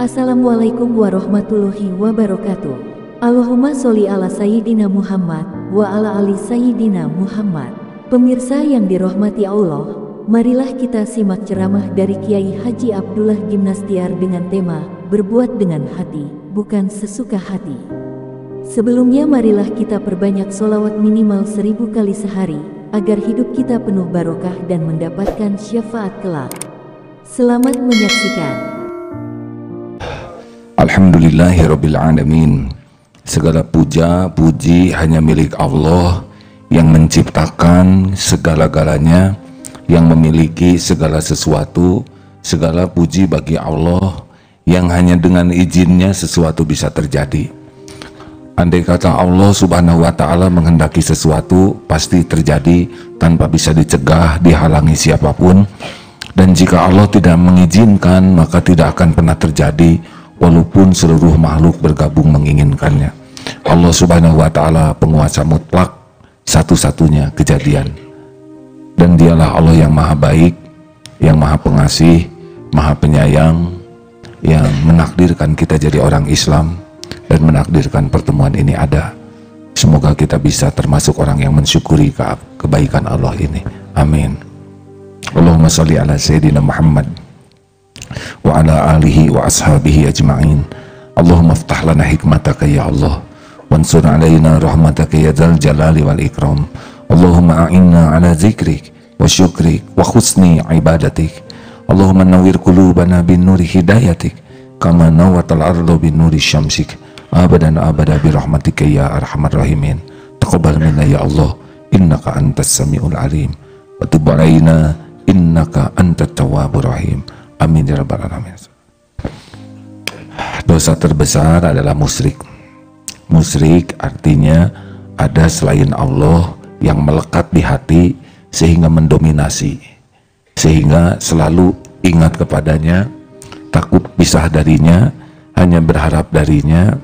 Assalamualaikum warahmatullahi wabarakatuh. Allahumma sholli ala Sayyidina Muhammad wa ala ali Sayyidina Muhammad. Pemirsa yang dirahmati Allah, marilah kita simak ceramah dari Kiai Haji Abdullah Gimnastiar dengan tema Berbuat dengan Hati, Bukan Sesuka Hati. Sebelumnya marilah kita perbanyak sholawat minimal 1000 kali sehari, agar hidup kita penuh barokah dan mendapatkan syafaat kelak. Selamat menyaksikan. Alhamdulillahirabbil alamin. Segala puja puji hanya milik Allah yang menciptakan segala-galanya, yang memiliki segala sesuatu. Segala puji bagi Allah yang hanya dengan izinnya sesuatu bisa terjadi. Andai kata Allah subhanahu wa ta'ala menghendaki sesuatu, pasti terjadi tanpa bisa dicegah, dihalangi siapapun. Dan jika Allah tidak mengizinkan, maka tidak akan pernah terjadi, walaupun seluruh makhluk bergabung menginginkannya. Allah subhanahu wa ta'ala penguasa mutlak, satu-satunya kejadian. Dan dialah Allah yang maha baik, yang maha pengasih, maha penyayang, yang menakdirkan kita jadi orang Islam dan menakdirkan pertemuan ini ada. Semoga kita bisa termasuk orang yang mensyukuri kebaikan Allah ini. Amin. Allahumma sholli ala Sayyidina Muhammad wa ala alihi wa ashabihi ajma'in. Allahumma aftah lana hikmataka ya Allah, wansur alaina rahmataka ya dzal jalali wal ikram. Allahumma a'inna ala zikrik wa syukrik wa husni ibadatik. Allahumma nawwir qulubana bin nuri hidayatik kama nawwatal ardu bin nuri syamsik abadan abada bi rahmatika ya arhamar rahimin. Taqabbal minna ya Allah, innaka antas samiul alim, wa tub alaina innaka antat tawwabur rahim. Amin ya rabbal alamin. Dosa terbesar adalah musyrik. Musyrik artinya ada selain Allah yang melekat di hati sehingga mendominasi, sehingga selalu ingat kepadanya, takut pisah darinya, hanya berharap darinya,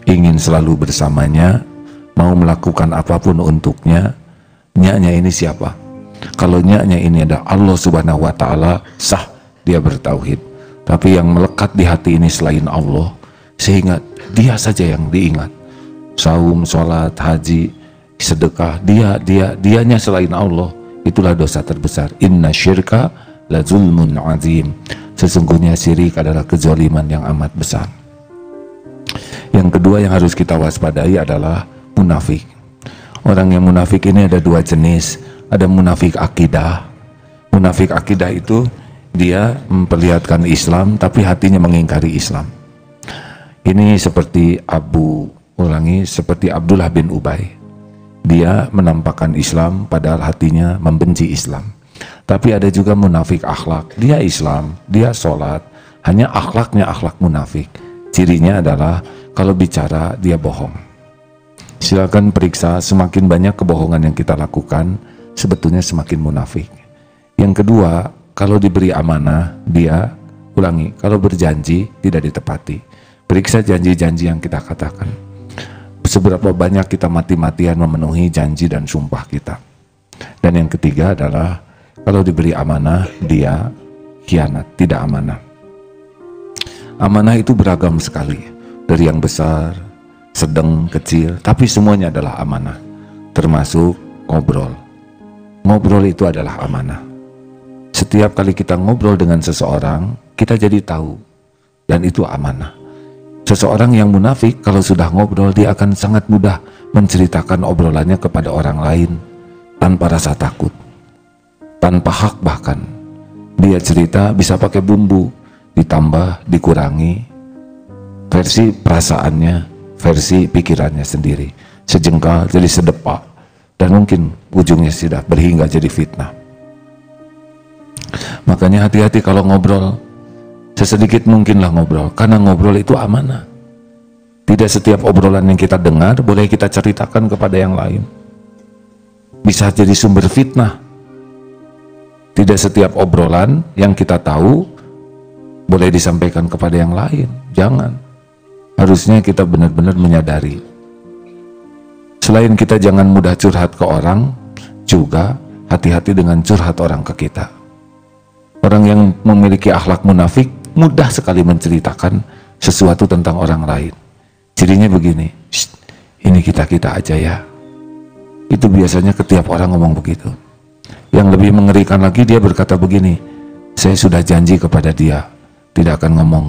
ingin selalu bersamanya, mau melakukan apapun untuknya. Nyaknya ini siapa? Kalau nyaknya ini ada Allah subhanahu wa ta'ala, sah dia bertauhid. Tapi yang melekat di hati ini selain Allah, sehingga dia saja yang diingat. Saum, sholat, haji, sedekah, dianya selain Allah, itulah dosa terbesar. Inna syirka la zulmun azim. Sesungguhnya syirik adalah kezaliman yang amat besar. Yang kedua yang harus kita waspadai adalah munafik. Orang yang munafik ini ada dua jenis. Ada munafik akidah. Munafik akidah itu dia memperlihatkan Islam tapi hatinya mengingkari Islam. Ini seperti seperti Abdullah bin Ubay. Dia menampakkan Islam padahal hatinya membenci Islam. Tapi ada juga munafik akhlak. Dia Islam, dia sholat, hanya akhlaknya akhlak munafik. Cirinya adalah kalau bicara dia bohong. Silakan periksa, semakin banyak kebohongan yang kita lakukan, sebetulnya semakin munafik. Yang kedua, kalau diberi amanah, dia kalau berjanji tidak ditepati. Periksa janji-janji yang kita katakan. Seberapa banyak kita mati-matian memenuhi janji dan sumpah kita. Dan yang ketiga adalah kalau diberi amanah, dia khianat, tidak amanah. Amanah itu beragam sekali, dari yang besar, sedang, kecil, tapi semuanya adalah amanah. Termasuk ngobrol. Ngobrol itu adalah amanah. Setiap kali kita ngobrol dengan seseorang, kita jadi tahu, dan itu amanah. Seseorang yang munafik kalau sudah ngobrol, dia akan sangat mudah menceritakan obrolannya kepada orang lain tanpa rasa takut, tanpa hak. Bahkan dia cerita bisa pakai bumbu, ditambah, dikurangi, versi perasaannya, versi pikirannya sendiri, sejengkal jadi sedepak, dan mungkin ujungnya sudah berhingga jadi fitnah. Makanya hati-hati kalau ngobrol, sesedikit mungkinlah ngobrol, karena ngobrol itu amanah. Tidak setiap obrolan yang kita dengar boleh kita ceritakan kepada yang lain, bisa jadi sumber fitnah. Tidak setiap obrolan yang kita tahu boleh disampaikan kepada yang lain, jangan. Harusnya kita benar-benar menyadari. Selain kita jangan mudah curhat ke orang, juga hati-hati dengan curhat orang ke kita. Orang yang memiliki akhlak munafik mudah sekali menceritakan sesuatu tentang orang lain. Cirinya begini, ini kita-kita aja ya. Itu biasanya setiap orang ngomong begitu. Yang lebih mengerikan lagi, dia berkata begini, saya sudah janji kepada dia tidak akan ngomong,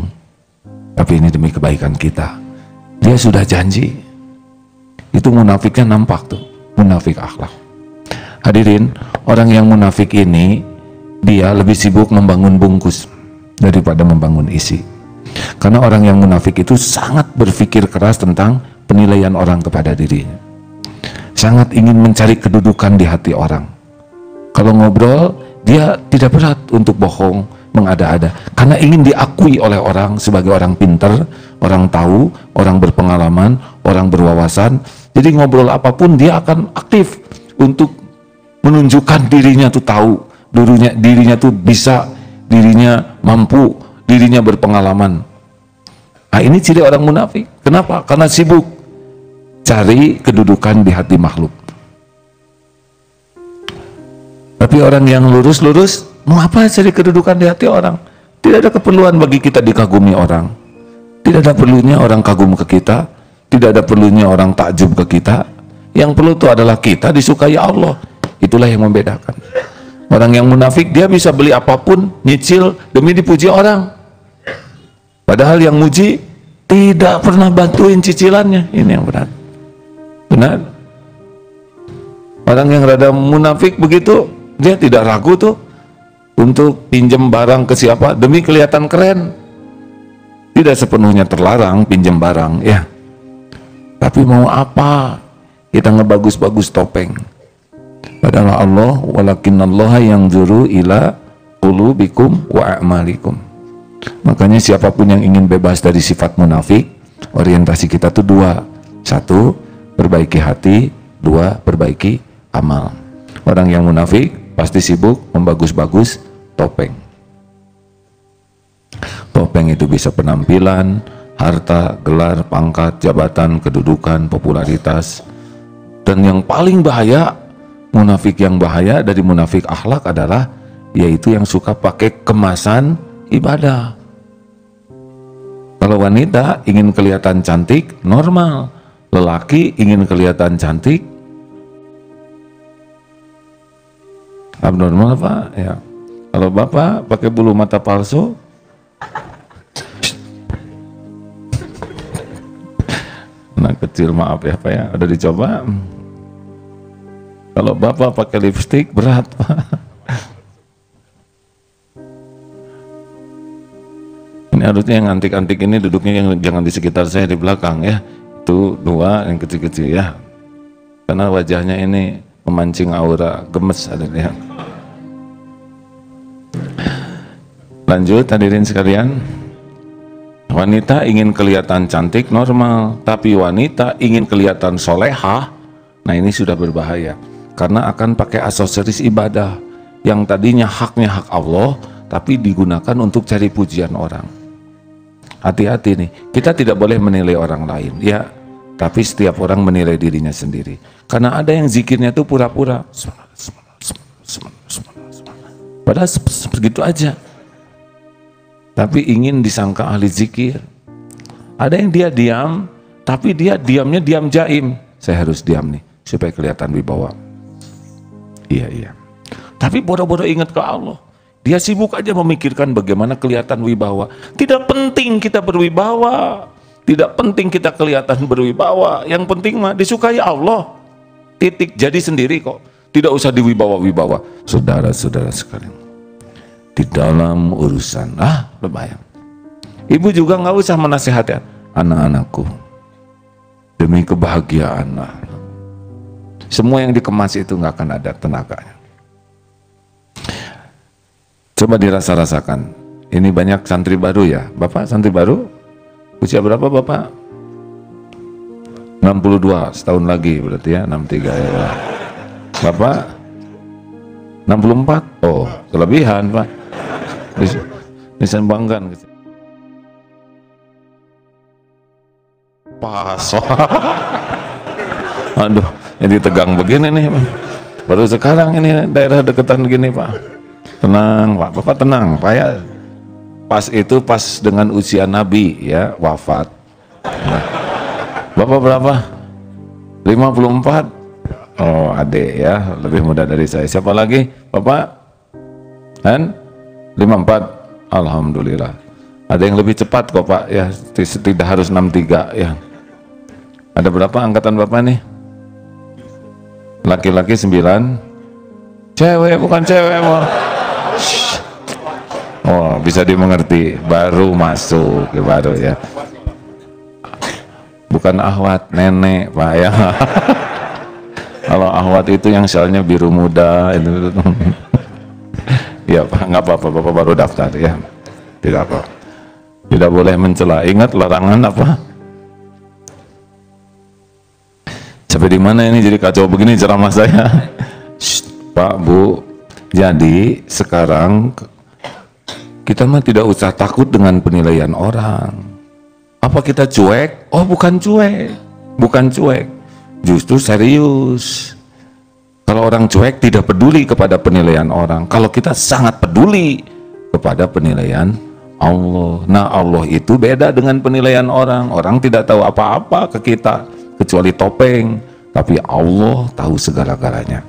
tapi ini demi kebaikan kita. Dia sudah janji. Itu munafiknya nampak tuh, munafik akhlak. Hadirin, orang yang munafik ini dia lebih sibuk membangun bungkus daripada membangun isi. Karena orang yang munafik itu sangat berpikir keras tentang penilaian orang kepada dirinya. Sangat ingin mencari kedudukan di hati orang. Kalau ngobrol, dia tidak berat untuk bohong, mengada-ada. Karena ingin diakui oleh orang sebagai orang pintar, orang tahu, orang berpengalaman, orang berwawasan. Jadi ngobrol apapun dia akan aktif untuk menunjukkan dirinya tuh tahu, dirinya tuh bisa, dirinya mampu, dirinya berpengalaman. Nah, ini ciri orang munafik. Kenapa? Karena sibuk cari kedudukan di hati makhluk. Tapi orang yang lurus-lurus, mau apa cari kedudukan di hati orang? Tidak ada keperluan bagi kita dikagumi orang. Tidak ada perlunya orang kagum ke kita. Tidak ada perlunya orang takjub ke kita. Yang perlu itu adalah kita disukai Allah. Itulah yang membedakan. Orang yang munafik, dia bisa beli apapun, nyicil demi dipuji orang. Padahal yang muji tidak pernah bantuin cicilannya. Ini yang benar. Benar. Orang yang rada munafik begitu, dia tidak ragu tuh untuk pinjam barang ke siapa demi kelihatan keren. Tidak sepenuhnya terlarang pinjam barang ya. Tapi mau apa? Kita ngebagus-bagus topeng. Padahal Allah walakinallaha yanzuru ila qulubikum wa a'malikum. Makanya siapapun yang ingin bebas dari sifat munafik, orientasi kita tuh dua. Satu, perbaiki hati. Dua, perbaiki amal. Orang yang munafik pasti sibuk membagus-bagus topeng. Topeng itu bisa penampilan, harta, gelar, pangkat, jabatan, kedudukan, popularitas. Dan yang paling bahaya, munafik yang bahaya dari munafik akhlak adalah yaitu yang suka pakai kemasan ibadah. Kalau wanita ingin kelihatan cantik, normal. Lelaki ingin kelihatan cantik, abnormal Pak ya. Kalau bapak pakai bulu mata palsu, anak kecil maaf ya Pak ya, udah dicoba. Kalau bapak pakai lipstik berat Pak. Ini harusnya yang antik-antik ini duduknya yang jangan di sekitar saya, di belakang ya. Itu dua yang kecil-kecil ya. Karena wajahnya ini memancing aura gemes adanya. Lanjut hadirin sekalian. Wanita ingin kelihatan cantik normal, tapi wanita ingin kelihatan solehah, nah ini sudah berbahaya. Karena akan pakai aksesoris ibadah yang tadinya haknya hak Allah, tapi digunakan untuk cari pujian orang. Hati-hati nih, kita tidak boleh menilai orang lain, ya. Tapi setiap orang menilai dirinya sendiri. Karena ada yang zikirnya tuh pura-pura, padahal begitu aja. Tapi ingin disangka ahli zikir. Ada yang dia diam, tapi dia diamnya diam jaim. Saya harus diam nih, supaya kelihatan wibawa. Iya. Tapi bodoh-bodoh ingat ke Allah. Dia sibuk aja memikirkan bagaimana kelihatan wibawa. Tidak penting kita berwibawa. Tidak penting kita kelihatan berwibawa. Yang penting mah disukai Allah. Titik, jadi sendiri kok. Tidak usah diwibawa-wibawa. Saudara-saudara sekalian, di dalam urusan, berbayang. Ibu juga nggak usah menasihati anak-anakku demi kebahagiaan. Semua yang dikemas itu nggak akan ada tenaganya. Coba dirasa-rasakan. Ini banyak santri baru ya, Bapak santri baru? Usia berapa Bapak? 62, setahun lagi berarti ya, 63 ya. Bapak? 64? Oh, kelebihan Pak. Bisa banggakan. Pas. Aduh, jadi tegang begini nih Pak. Baru sekarang ini daerah deketan gini Pak. Tenang Pak, Bapak tenang Pak ya. pas itu pas dengan usia Nabi ya wafat. Nah, Bapak berapa? 54. Oh, adik ya, lebih muda dari saya. Siapa lagi? Bapak? Han? 54. Alhamdulillah. Ada yang lebih cepat kok Pak ya, tidak harus 63 ya. Ada berapa angkatan Bapak nih? Laki-laki 9. Cewek bukan cewek. Oh, bisa dimengerti, baru masuk ya, baru ya. Bukan ahwat, nenek Pak ya. Kalau ahwat itu yang soalnya biru muda itu. Ya Pak, nggak apa-apa, Bapak baru daftar ya. Tidak apa. Tidak boleh mencela. Ingat larangan apa? Sampai di mana ini jadi kacau begini ceramah saya? Pak, Bu. Jadi sekarang kita mah tidak usah takut dengan penilaian orang. Apa kita cuek? Oh, bukan cuek. Bukan cuek. Justru serius. Kalau orang cuek tidak peduli kepada penilaian orang. Kalau kita sangat peduli kepada penilaian Allah. Nah, Allah itu beda dengan penilaian orang. Orang tidak tahu apa-apa ke kita kecuali topeng. Tapi Allah tahu segala-galanya.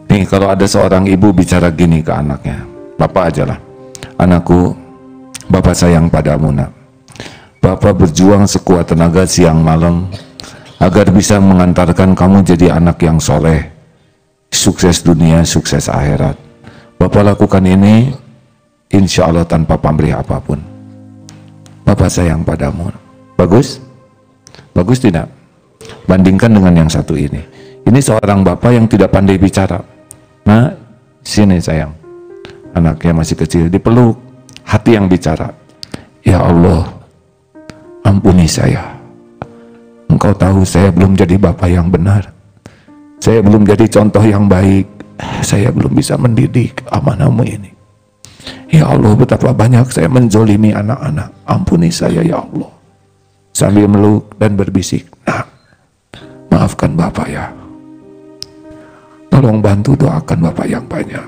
Nih, kalau ada seorang ibu bicara gini ke anaknya. Bapak ajalah. Anakku, Bapak sayang padamu nak. Bapak berjuang sekuat tenaga siang malam agar bisa mengantarkan kamu jadi anak yang soleh, sukses dunia, sukses akhirat. Bapak lakukan ini insya Allah tanpa pamrih apapun. Bapak sayang padamu. Bagus? Bagus tidak? Bandingkan dengan yang satu ini. Ini seorang bapak yang tidak pandai bicara. Nah, sini sayang. Anaknya masih kecil, dipeluk, hati yang bicara. Ya Allah, ampuni saya. Engkau tahu saya belum jadi bapak yang benar. Saya belum jadi contoh yang baik. Saya belum bisa mendidik amanahmu ini. Ya Allah, betapa banyak saya menzolimi anak-anak. Ampuni saya ya Allah. Sambil meluk dan berbisik, nah, maafkan bapak ya. Tolong bantu doakan bapak yang banyak.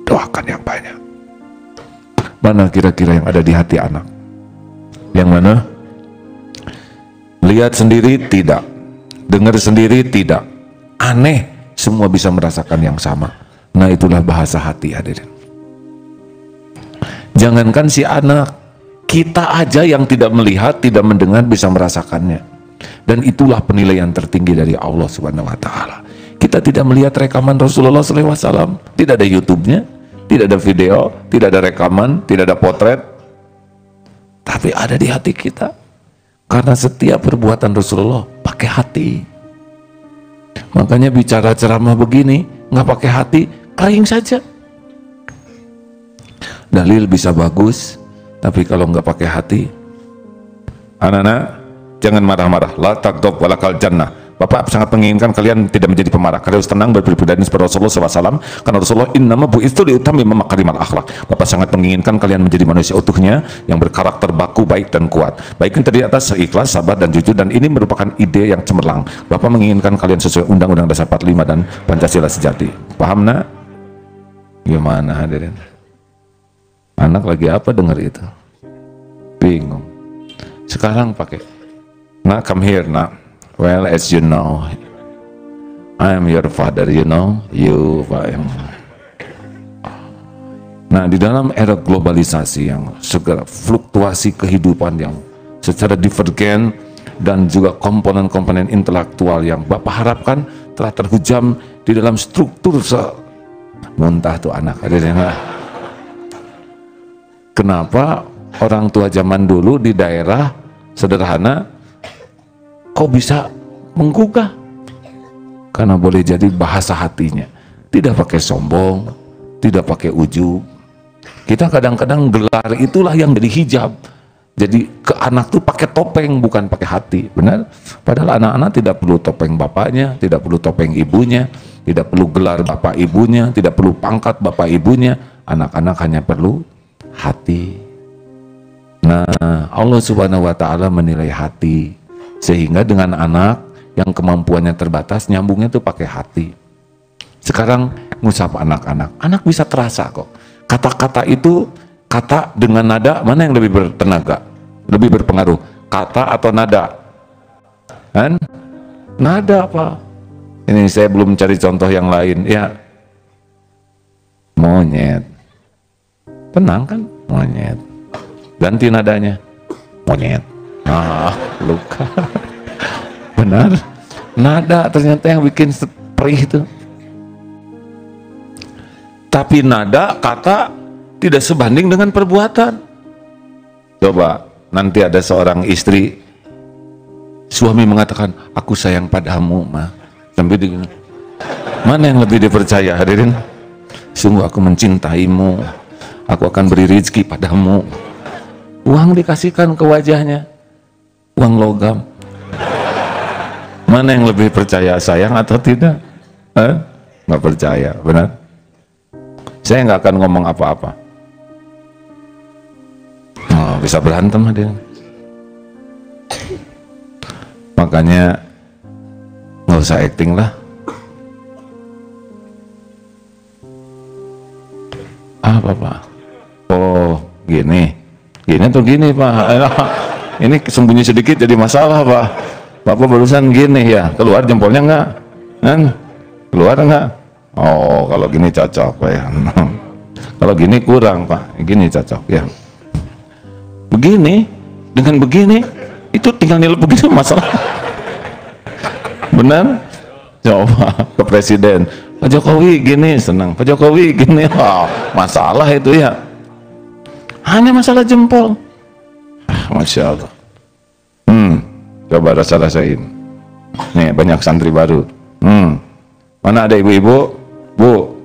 Doakan yang banyak. Mana kira-kira yang ada di hati anak? Yang mana? Lihat sendiri tidak, dengar sendiri tidak. Aneh, semua bisa merasakan yang sama. Nah, itulah bahasa hati hadirin. Jangankan si anak, kita aja yang tidak melihat, tidak mendengar bisa merasakannya. Dan itulah penilaian tertinggi dari Allah Subhanahu wa taala. Kita tidak melihat rekaman Rasulullah SAW, tidak ada YouTube-nya, tidak ada video, tidak ada rekaman, tidak ada potret, tapi ada di hati kita. Karena setiap perbuatan Rasulullah pakai hati. Makanya bicara ceramah begini nggak pakai hati, kering saja. Dalil bisa bagus, tapi kalau nggak pakai hati, anak-anak jangan marah-marah. La taghdab walakal jannah. Bapak sangat menginginkan kalian tidak menjadi pemarah. Kalian harus tenang berpribadi seperti Rasulullah SAW. Karena Rasulullah innama bu'itsu liutammima makarimal akhlak. Bapak sangat menginginkan kalian menjadi manusia utuhnya yang berkarakter baku, baik dan kuat. Baik yang terdiri atas ikhlas, sabar dan jujur. Dan ini merupakan ide yang cemerlang. Bapak menginginkan kalian sesuai Undang-Undang Dasar 45 dan Pancasila sejati. Paham nak? Gimana hadirin? Anak lagi apa dengar itu? Bingung. Sekarang pakai. Nah, come here nak. Well, as you know, I am your father, you know, you, Pak. Nah, di dalam era globalisasi yang segala fluktuasi kehidupan yang secara divergen dan juga komponen-komponen intelektual yang Bapak harapkan telah terhujam di dalam struktur muntah tuh anak. Kenapa orang tua zaman dulu di daerah sederhana kok bisa menggugah? Karena boleh jadi bahasa hatinya, tidak pakai sombong, tidak pakai ujub. Kita kadang-kadang gelar itulah yang jadi hijab. Jadi ke anak tuh pakai topeng, bukan pakai hati, benar? Padahal anak-anak tidak perlu topeng bapaknya, tidak perlu topeng ibunya, tidak perlu gelar bapak ibunya, tidak perlu pangkat bapak ibunya. Anak-anak hanya perlu hati. Nah, Allah Subhanahu wa taala menilai hati. Sehingga dengan anak yang kemampuannya terbatas, nyambungnya tuh pakai hati. Sekarang ngusap anak-anak, anak bisa terasa kok. Kata-kata itu Kata dengan nada, mana yang lebih bertenaga, lebih berpengaruh? Kata atau nada? Kan? Nada, Pak. Ini saya belum cari contoh yang lain. Ya, monyet. Tenang kan? Monyet. Ganti nadanya. Monyet. Ah, luka. Benar. Nada ternyata yang bikin perih itu. Tapi nada, kata tidak sebanding dengan perbuatan. Coba nanti ada seorang istri, suami mengatakan, aku sayang padamu, Ma. Sampai di mana yang lebih dipercaya, hadirin? Sungguh aku mencintaimu, aku akan beri rezeki padamu. Uang dikasihkan ke wajahnya, uang logam. Mana yang lebih percaya, sayang atau tidak? Nggak percaya, benar? Saya nggak akan ngomong apa-apa. Oh, bisa berantem hadirin. Makanya nggak usah acting lah. Apa, Pak? Oh, gini tuh gini, Pak. Ini sembunyi sedikit jadi masalah, Pak. Bapak barusan gini ya, keluar jempolnya nggak? Kan? Keluar nggak? Oh, kalau gini cocok, Pak ya. Kalau gini kurang, Pak. Gini cocok ya. Begini, dengan begini, itu tinggal nilai begini masalah. Benar? Coba ke presiden, Pak Jokowi gini senang, Pak Jokowi gini, oh, masalah itu ya. Hanya masalah jempol. Masya Allah. Coba rasa-rasain. Nih banyak santri baru. Mana ada ibu-ibu? Bu,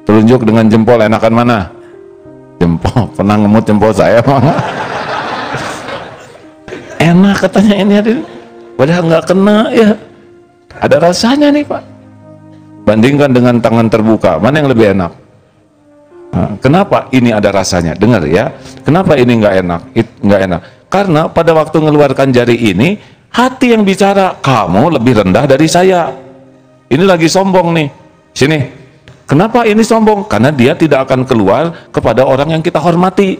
telunjuk dengan jempol enakan mana? Jempol, pernah ngemut jempol saya, enak katanya ini hadirin. Padahal nggak kena ya. Ada rasanya nih, Pak. Bandingkan dengan tangan terbuka, mana yang lebih enak? Nah, kenapa ini ada rasanya? Dengar ya. Kenapa ini nggak enak? Nggak enak. Karena pada waktu mengeluarkan jari ini, hati yang bicara, kamu lebih rendah dari saya. Ini lagi sombong nih. Sini. Kenapa ini sombong? Karena dia tidak akan keluar kepada orang yang kita hormati.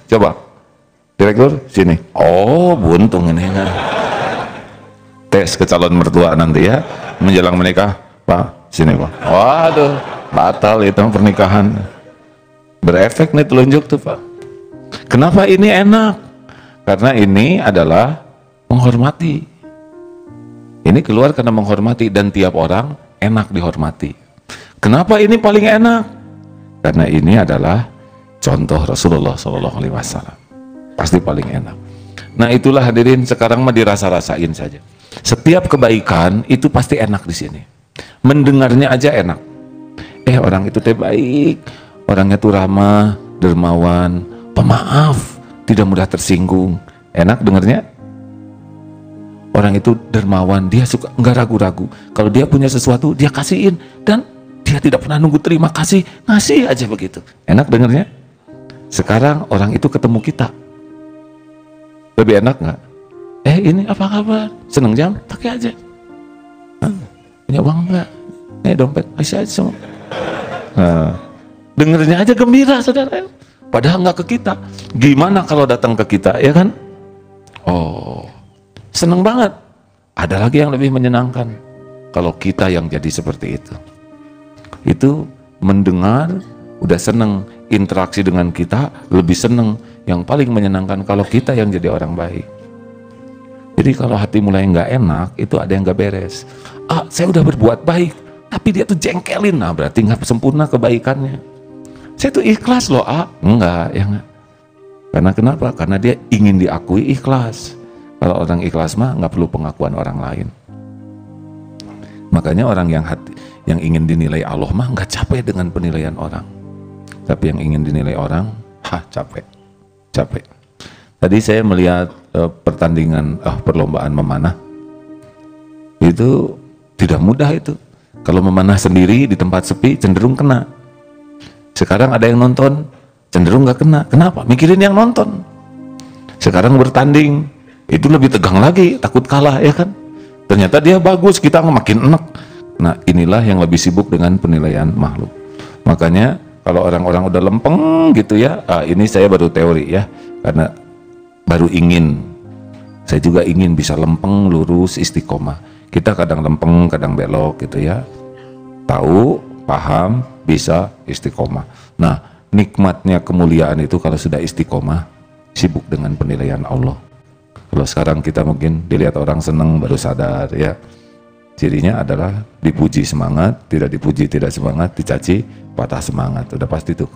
Coba, Direktur, sini. Oh, buntung ini. Tes ke calon mertua nanti ya, menjelang menikah. Pak, sini Pak. Waduh, batal itu pernikahan. Berefek nih telunjuk tuh, Pak. Kenapa ini enak? Karena ini adalah menghormati. Ini keluar karena menghormati, dan tiap orang enak dihormati. Kenapa ini paling enak? Karena ini adalah contoh Rasulullah SAW. Pasti paling enak. Nah itulah hadirin, sekarang mah dirasa-rasain saja. Setiap kebaikan itu pasti enak di sini. Mendengarnya aja enak. Orang itu teh baik, orangnya tuh ramah, dermawan, pemaaf, tidak mudah tersinggung. Enak dengarnya. Orang itu dermawan, dia suka nggak ragu-ragu. Kalau dia punya sesuatu, dia kasihin, dan dia tidak pernah nunggu terima kasih, ngasih aja begitu. Enak dengarnya. Sekarang orang itu ketemu kita, lebih enak nggak? Ini apa kabar? Seneng jam? Pakai aja. Punya uang nggak? Dompet, kasih aja semua. Dengernya aja gembira, saudara. Padahal nggak ke kita. Gimana kalau datang ke kita, ya kan? Oh, seneng banget. Ada lagi yang lebih menyenangkan. Kalau kita yang jadi seperti itu. Itu mendengar, udah seneng. Interaksi dengan kita, lebih seneng. Yang paling menyenangkan kalau kita yang jadi orang baik. Jadi kalau hati mulai nggak enak, itu ada yang nggak beres. Saya udah berbuat baik, tapi dia tuh jengkelin. Nah berarti nggak sempurna kebaikannya. Saya tuh ikhlas loh, enggak, ya enggak. Karena kenapa? Karena dia ingin diakui ikhlas. Kalau orang ikhlas mah nggak perlu pengakuan orang lain. Makanya orang yang ingin dinilai Allah mah nggak capek dengan penilaian orang. Tapi yang ingin dinilai orang, capek. Tadi saya melihat pertandingan perlombaan memanah. Itu tidak mudah itu. Kalau memanah sendiri di tempat sepi cenderung kena. Sekarang ada yang nonton, cenderung nggak kena. Kenapa? Mikirin yang nonton. Sekarang bertanding, itu lebih tegang lagi, takut kalah, ya kan? Ternyata dia bagus, kita makin enak. Nah inilah yang lebih sibuk dengan penilaian makhluk. Makanya Kalau orang-orang udah lempeng gitu ya, ini saya baru teori ya, karena baru ingin, saya juga ingin bisa lempeng, lurus, istiqomah. Kita kadang lempeng, kadang belok gitu ya. Tahu, paham, bisa istiqomah. Nah, nikmatnya kemuliaan itu kalau sudah istiqomah, sibuk dengan penilaian Allah. Kalau sekarang kita mungkin dilihat orang seneng baru sadar ya. Cirinya adalah dipuji semangat, tidak dipuji tidak semangat, dicaci patah semangat. Udah pasti tuh.